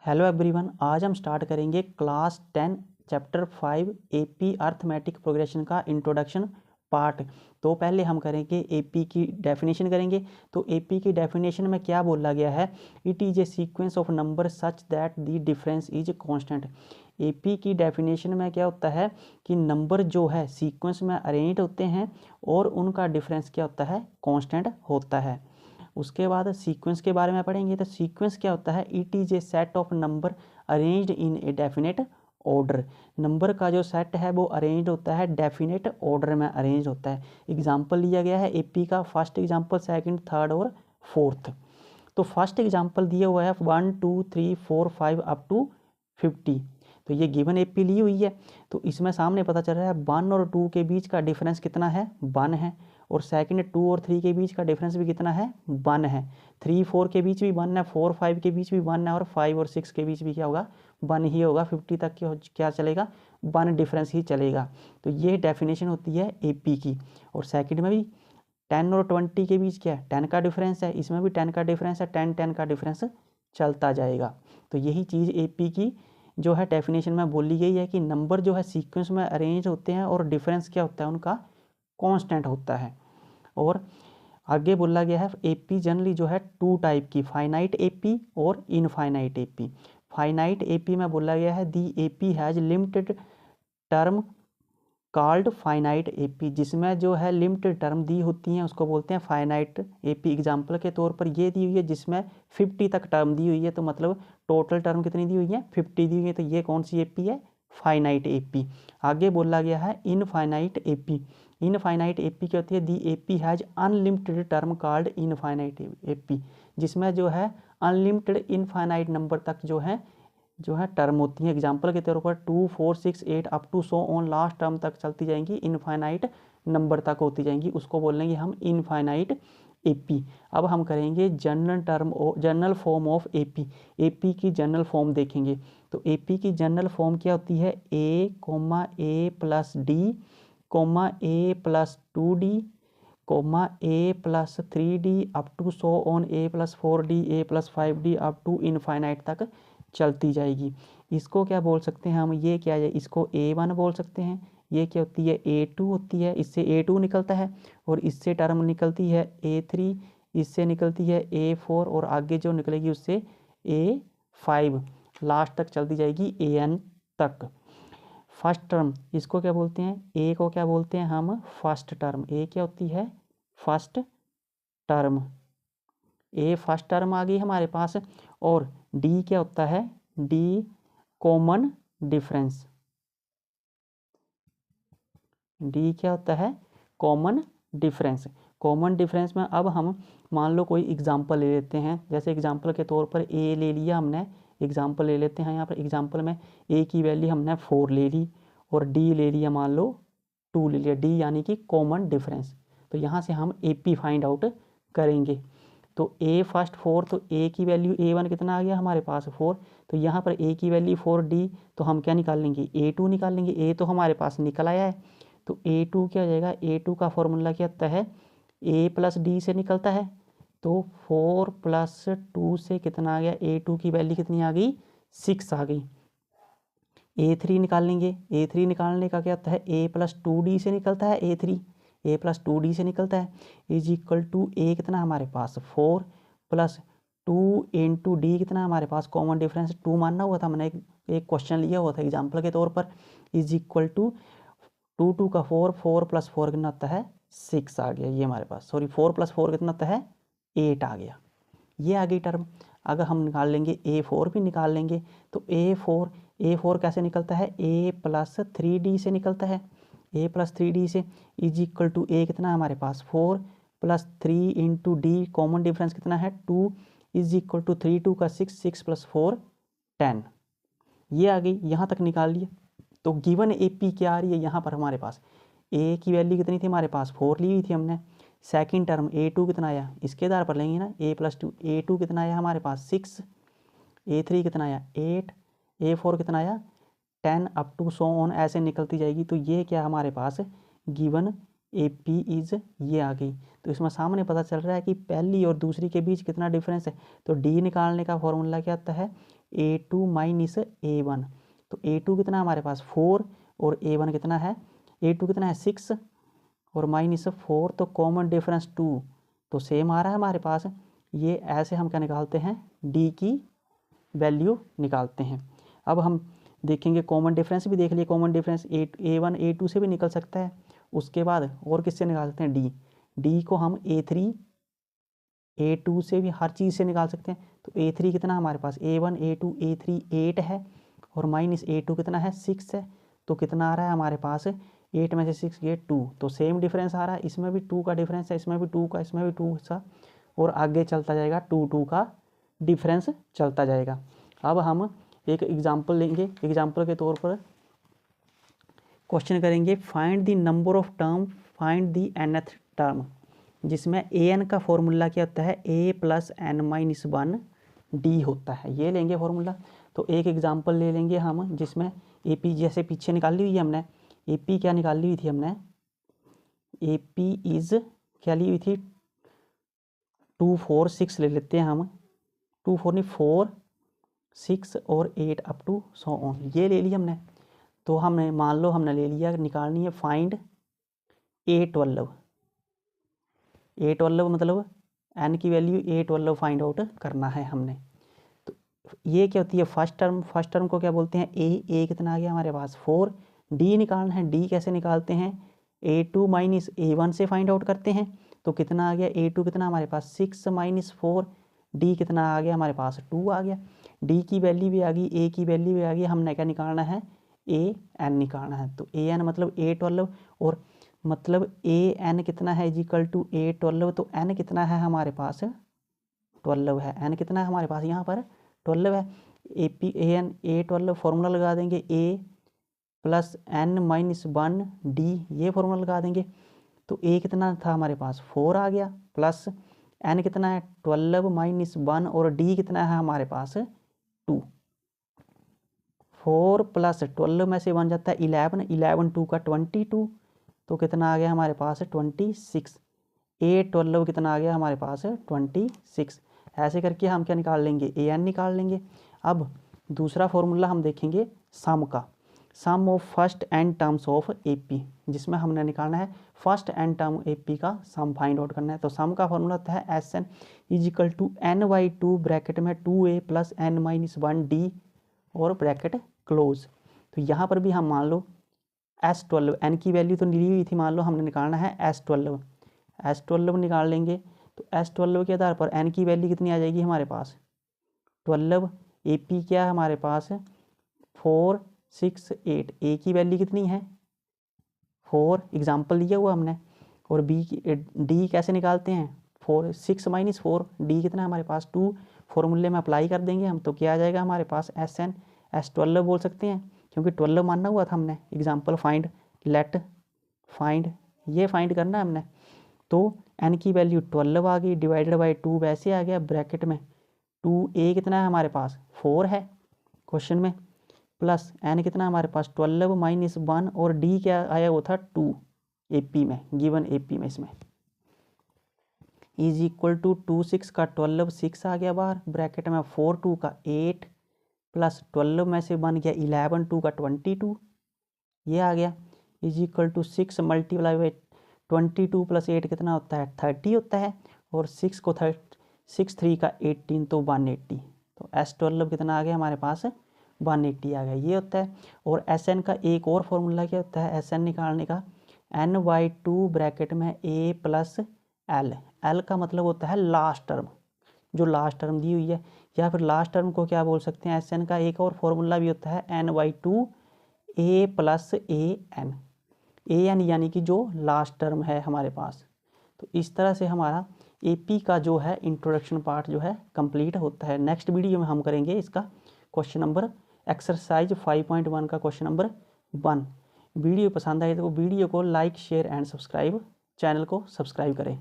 Hello everyone, आज हम start करेंगे class 10 chapter 5 AP arithmetic progression का इंट्रोडक्शन पार्ट। तो पहले हम करेंगे एपी की डेफिनेशन करेंगे। तो एपी की डेफिनेशन में क्या बोला गया है, it is a sequence of number such that the difference is constant. AP की डेफिनेशन में क्या होता है कि नंबर जो है सीक्वेंस में अरेंज होते हैं और उनका डिफरेंस क्या होता है, कांस्टेंट होता है। उसके बाद सीक्वेंस के बारे में पढ़ेंगे। तो सीक्वेंस क्या होता है, it is a set of number arranged in a definite order. Number का जो सेट है वो अरेंज होता है डेफिनेट ऑर्डर में अरेंज होता है। एग्जाम्पल लिया गया है एपी का, फर्स्ट एग्जाम्पल, सेकंड, थर्ड और फोर्थ। तो फर्स्ट एग्जाम्पल दिया हुआ है 1 2 3 4 5 अप टू 50। तो ये गिवन एपी ली हुई है। तो इसमें सामने पता चल रहा है 1 और 2 के बीच का डिफरेंस कितना है, 1 है। और सेकंड 2 और 3 के बीच का डिफरेंस भी कितना है, 1 है। 3 4 के बीच भी 1 है, 4 5 के बीच भी 1 है और 5 और 6 के बीच भी क्या होगा, 1 ही होगा। 50 तक क्या चलेगा, 1 डिफरेंस ही चलेगा। तो ये डेफिनेशन होती है एपी की। और सेकंड में भी 10 और 20 के बीच क्या है, 10 का डिफरेंस है। इसमें भी 10 का डिफरेंस है, 10 10 का डिफरेंस चलता जाएगा। तो यही चीज़ एपी की जो है डेफिनेशन में बोली गई है कि नंबर जो है सीक्वेंस में अरेंज होते हैं और डिफरेंस क्या होता है, उनका कांस्टेंट होता है। और आगे बोला गया है एपी जनरली जो है टू टाइप की, फाइनाइट एपी और इनफाइनाइट एपी। फाइनाइट एपी में बोला गया है the AP has limited term called finite AP, जिसमें जो है लिमिटेड टर्म दी होती हैं उसको बोलते हैं फाइनाइट एपी। एग्जांपल के तौर पर ये दी हुई है जिसमें 50 तक टर्म दी हुई है, तो मतलब टोटल टर्म कितनी दी हुई है, 50 दी हुई है। तो ये कौन सी एपी है, फाइनाइट एपी। आगे बोला गया है इनफाइनाइट एपी। इनफाइनाइट एपी क्या होती है, the AP has unlimited term called infinite AP, जिसमें जो है अनलिमिटेड इनफाइनाइट नंबर तक जो है टर्म होती है। एग्जाम्पल के तौर पर 2 4 6 8 up to so on last term तक चलती जाएंगी, इनफाइनाइट नंबर तक होती जाएंगी, उसको बोलेंगे हम इनफाइनाइट एपी। अब हम करेंगे general form of AP. AP की जनरल फॉर्म देखेंगे। तो एपी की जनरल फॉर्म क्या होती है, A plus D A plus 2D A plus 3D up to so on A plus 4D A plus 5D up to infinite तक चलती जाएगी। इसको क्या बोल सकते हैं हम, ये क्या है, इसको A1 बोल सकते हैं। ये क्या होती है, A2 होती है, इससे A2 निकलता है और इससे टर्म निकलती है A3, इससे निकलती है A4 और आगे जो निकलेगी उससे A5, लास्ट तक चलती जाएगी AN तक। फर्स्ट टर्म इसको क्या बोलते हैं, ए को क्या बोलते हैं हम, फर्स्ट टर्म। ए क्या होती है, फर्स्ट टर्म। ए फर्स्ट टर्म आ गई हमारे पास। और डी क्या होता है, डी कॉमन डिफरेंस। डी क्या होता है, कॉमन डिफरेंस। कॉमन डिफरेंस में अब हम मान लो कोई एग्जांपल ले लेते हैं। जैसे एग्जांपल के तौर पर ए ले लिया हमने, एग्जांपल ले लेते हैं। यहाँ पर एग्जांपल में ए की वैल्यू हमने 4 ले ली और डी ले लिया मान लो 2 ले लिया, डी यानी कि कॉमन डिफरेंस। तो यहाँ से हम ए पी फाइंड आउट करेंगे। तो ए फर्स्ट 4, तो ए की वैल्यू A1 कितना आ गया हमारे पास 4। तो यहाँ पर ए की वैल्यू 4D, तो हम क्या निकाल लेंगे, A2 निकाल लेंगे। ए तो हमारे पास निकल आया है। तो A2 क्या हो जाएगा, A2 का फॉर्मूला क्या होता है, A प्लस डी से निकलता है। तो 4 प्लस 2 से कितना आ गया, A2 की वैल्यू कितनी आ गई, 6 आ गई। A3 निकाल लेंगे। A3 निकालने का क्या होता है, A प्लस 2D से निकलता है A3, A प्लस 2D से निकलता है। इज इक्वल टू A कितना हमारे पास 4 प्लस 2 इंटू डी कितना हमारे पास, कॉमन डिफरेंस 2 मानना हुआ था, मैंने एक क्वेश्चन लिया हुआ था एग्जाम्पल के तौर पर। इज इक्वल टू 2 2 का 4, 4 प्लस 4 कितना आता है, 6 आ गया ये हमारे पास। सॉरी 4 प्लस 4 कितना आता है, 8 आ गया। ये आ गई टर्म। अगर हम निकाल लेंगे A4 भी निकाल लेंगे। तो A4 कैसे निकलता है, A प्लस 3D से निकलता है। A प्लस 3D से इज इक्वल टू A कितना हमारे पास 4 plus 3 into D, common difference कितना है 2, इज इक्वल टू 3 2 का 6, 6 प्लस 4 10। ये आ गई, यहाँ तक निकाल लिए। तो गिवन AP क्या आ रही है यहाँ पर हमारे पास, A की वैल्यू कितनी थी हमारे पास, 4 ली हुई थी हमने। सेकंड टर्म A2 कितना आया, इसके आधार पर लेंगे ना, A प्लस 2, A2 कितना आया हमारे पास 6, A3 कितना आया 8, A4 कितना आया 10 अप टू सो ऑन, ऐसे निकलती जाएगी। तो ये क्या हमारे पास गिवन AP इज़ ये आ गई। तो इसमें सामने पता चल रहा है कि पहली और दूसरी के बीच कितना डिफरेंस है। तो D निकालने का फॉर्मूला क्या आता है, A2 माइनस A1। तो A2 कितना हमारे पास 4 और A1 कितना है, A2 कितना है 6 और माइनस 4, तो कॉमन डिफरेंस 2, तो सेम आ रहा है हमारे पास। ये ऐसे हम क्या निकालते हैं, D की वैल्यू निकालते हैं। अब हम देखेंगे कॉमन डिफरेंस भी देख लिए, कॉमन डिफरेंस A1 A2 से भी निकल सकता है। उसके बाद और किससे निकालते हैं, D को हम A3 A2 से भी हर चीज़ से निकाल सकते हैं। तो A3 कितना हमारे पास, A1 A2 A3 8 है और माइनस A2 कितना है 6 है। तो कितना आ रहा है हमारे पास, 8 में से 6 ये 2, तो सेम डिफरेंस आ रहा है। इसमें भी 2 का डिफरेंस है, इसमें भी 2 का, इसमें भी 2 सा, और आगे चलता जाएगा 2 का डिफरेंस चलता जाएगा। अब हम एक एग्जाम्पल लेंगे, एग्जाम्पल के तौर पर क्वेश्चन करेंगे, find the number of term, find the nth term, जिसमें an का फॉर्मूला क्या होता है, a plus n minus 1 d होता है। ये लेंगे फॉर्मूला। तो एक एग्जाम्पल ले लेंगे हम, जिसमें AP जैसे पीछे निकाली हुई है हमने, AP क्या निकाली हुई थी हमने, AP इज़ क्या ली हुई थी 2 4 6 ले लेते हैं हम, 2 4 नहीं 4 6 और 8 अप टू सो ऑन, ये ले लिया हमने। तो हमने मान लो हमने ले लिया, निकालनी है फाइंड A12, A12 मतलब n की वैल्यू A12 फाइंड आउट करना है हमने। तो ये क्या होती है फर्स्ट टर्म, फर्स्ट टर्म को क्या बोलते हैं A कितना आ गया हमारे पास 4, D निकालना है, D कैसे निकालते हैं, A2 माइनस A1 से फाइंड आउट करते हैं। तो कितना आ गया, A2 कितना हमारे पास 6 माइनस 4, D कितना आ गया हमारे पास 2 आ गया। D की वैल्यू भी आ गई, A की वैल्यू भी आ गई, हमने क्या निकालना है, AN निकालना है। तो AN मतलब A12, और मतलब AN कितना है इजिकल टू A12, तो N कितना है हमारे पास 12 है, N कितना है हमारे पास यहाँ पर 12 है। AN A12 फॉर्मूला लगा देंगे, A plus N minus 1 D, ये फॉर्मूला लगा देंगे। तो A कितना था हमारे पास 4 आ गया, प्लस N कितना है 12 माइनस 1, और D कितना है हमारे पास 2, 4 प्लस 12 में से 1 जाता है 11, 11 2 का 22, तो कितना आ गया हमारे पास 26, A12 कितना आ गया हमारे पास 26। ऐसे करके हम क्या निकाल लेंगे, AN निकाल लेंगे। अब दूसरा फॉर्मूला हम देखेंगे सम का, sum of first N terms of AP, जिसमें हमने निकालना है फर्स्ट एन टर्म AP का सम फाइंड आउट करना है। तो सम का फॉर्मूला होता है SN is equal to N/2 bracket में 2A plus N minus 1 D और ब्रैकेट क्लोज। तो यहाँ पर भी हम मान लो S12, N की वैल्यू तो ली हुई थी, मान लो हमने निकालना है S12 निकाल लेंगे। तो S12 के आधार पर N की वैल्यू कितनी आ जाएगी हमारे पास 12, AP क्या है हमारे पास 4 6 8, A की वैल्यू कितनी है 4, एग्जाम्पल लिया हुआ हमने। और D कैसे निकालते हैं 4 6 माइनस 4, D कितना हमारे पास 2, फॉर्मूले में अप्लाई कर देंगे हम, तो क्या आ जाएगा हमारे पास SN S12 बोल सकते हैं, क्योंकि 12 मानना हुआ था हमने। एग्जाम्पल फाइंड, लेट फाइंड, ये फाइंड करना है हमने। तो N की वैल्यू 12 आ गई, डिवाइडेड बाई 2 वैसे आ गया, ब्रैकेट में 2A कितना है हमारे पास 4 है क्वेश्चन में, प्लस N कितना हमारे पास 12 माइनस 1, और D क्या आया वो था 2 AP में, गिवन AP में इसमें इज इक्वल टू 2 6 का 12 6 आ गया बाहर, ब्रैकेट में 4 2 का 8 प्लस 12 में से बन गया 11 2 का 22, ये आ गया is equal to 6 multiply by 22 plus 8 कितना होता है 30 होता है, और 6 को 6 3 का 18, तो 180। तो S12 कितना आ गया हमारे पास 180 आ गया, ये होता है। और SN का एक और फॉर्मूला क्या होता है, SN निकालने का N/2 ब्रैकेट में A प्लस L, L का मतलब होता है लास्ट टर्म, जो लास्ट टर्म दी हुई है, या फिर लास्ट टर्म को क्या बोल सकते हैं, SN का एक और फॉर्मूला भी होता है N/2 A प्लस AN यानी कि जो लास्ट टर्म है हमारे पास। तो इस तरह से हमारा AP का जो है इंट्रोडक्शन पार्ट जो है कंप्लीट होता है। नेक्स्ट वीडियो में हम करेंगे इसका क्वेश्चन नंबर एक्सरसाइज 5.1 का क्वेश्चन नंबर 1। वीडियो पसंद आए तो वीडियो को like share and subscribe, channel को सब्सक्राइब करें।